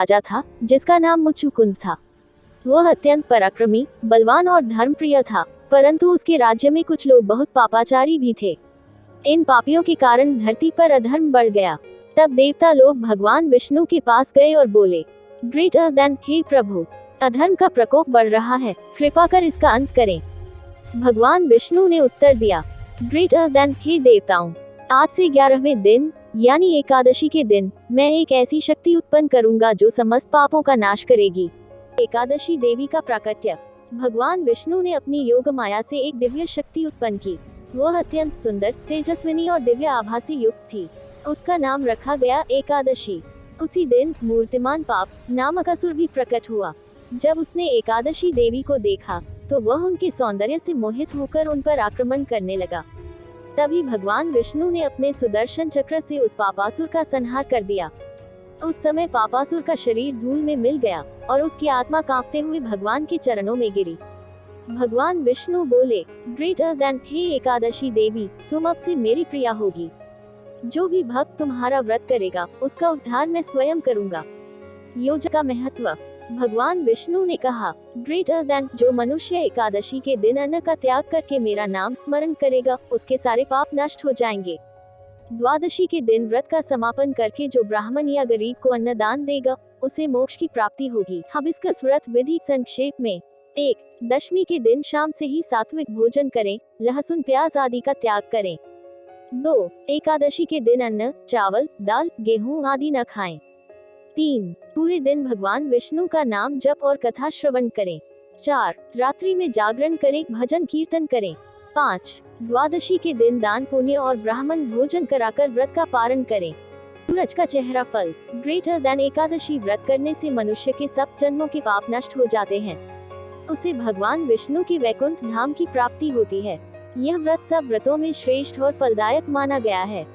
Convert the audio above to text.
राजा था जिसका नाम मुचुकुंद था। वह अत्यंत पराक्रमी, बलवान और धर्मप्रिय था, परंतु उसके राज्य में कुछ लोग बहुत पापाचारी भी थे। इन पापियों के कारण धरती पर अधर्म बढ़ गया। तब देवता लोग भगवान विष्णु के पास गए और बोले, ग्रेटर देन, हे प्रभु, अधर्म का प्रकोप बढ़ रहा है, कृपा कर इसका अंत करें। भगवान विष्णु ने उत्तर दिया, ग्रेटर देन, हे देवताओं, आज से 11वें दिन यानी एकादशी के दिन मैं एक ऐसी शक्ति उत्पन्न करूंगा जो समस्त पापों का नाश करेगी। एकादशी देवी का प्राकट्य। भगवान विष्णु ने अपनी योग माया से एक दिव्य शक्ति उत्पन्न की। वह अत्यंत सुंदर, तेजस्विनी और दिव्य आभा से युक्त थी। उसका नाम रखा गया एकादशी। उसी दिन मूर्तिमान पाप नामक असुर भी प्रकट हुआ। जब उसने एकादशी देवी को देखा तो वह उनके सौंदर्य से मोहित होकर उन पर आक्रमण करने लगा। तभी भगवान विष्णु ने अपने सुदर्शन चक्र से उस पापासुर का संहार कर दिया। उस समय पापासुर का शरीर धूल में मिल गया और उसकी आत्मा कांपते हुए भगवान के चरणों में गिरी। भगवान विष्णु बोले, ग्रेटर देन, हे एकादशी देवी, तुम अब से मेरी प्रिया होगी। जो भी भक्त तुम्हारा व्रत करेगा उसका उद्धार मैं स्वयं करूंगा। योग का महत्व। भगवान विष्णु ने कहा, ग्रेटर देन, जो मनुष्य एकादशी के दिन अन्न का त्याग करके मेरा नाम स्मरण करेगा उसके सारे पाप नष्ट हो जाएंगे। द्वादशी के दिन व्रत का समापन करके जो ब्राह्मण या गरीब को अन्नदान देगा उसे मोक्ष की प्राप्ति होगी। हिबिस्कस व्रत विधि संक्षेप में। 1. दशमी के दिन शाम से ही सात्विक भोजन करें, लहसुन प्याज आदि का त्याग करें। 2. एकादशी के दिन अन्न, चावल, दाल, गेहूं आदि न खाएं। 3. पूरे दिन भगवान विष्णु का नाम जप और कथा श्रवण करें। 4. रात्रि में जागरण करें, भजन कीर्तन करें। 5. द्वादशी के दिन दान पुण्य और ब्राह्मण भोजन कराकर व्रत का पारण करें। सूरज का चेहरा फल। ग्रेटर देन, एकादशी व्रत करने से मनुष्य के सब जन्मों के पाप नष्ट हो जाते हैं। उसे भगवान विष्णु के वैकुंठ धाम की प्राप्ति होती है। यह व्रत सब व्रतों में श्रेष्ठ और फलदायक माना गया है।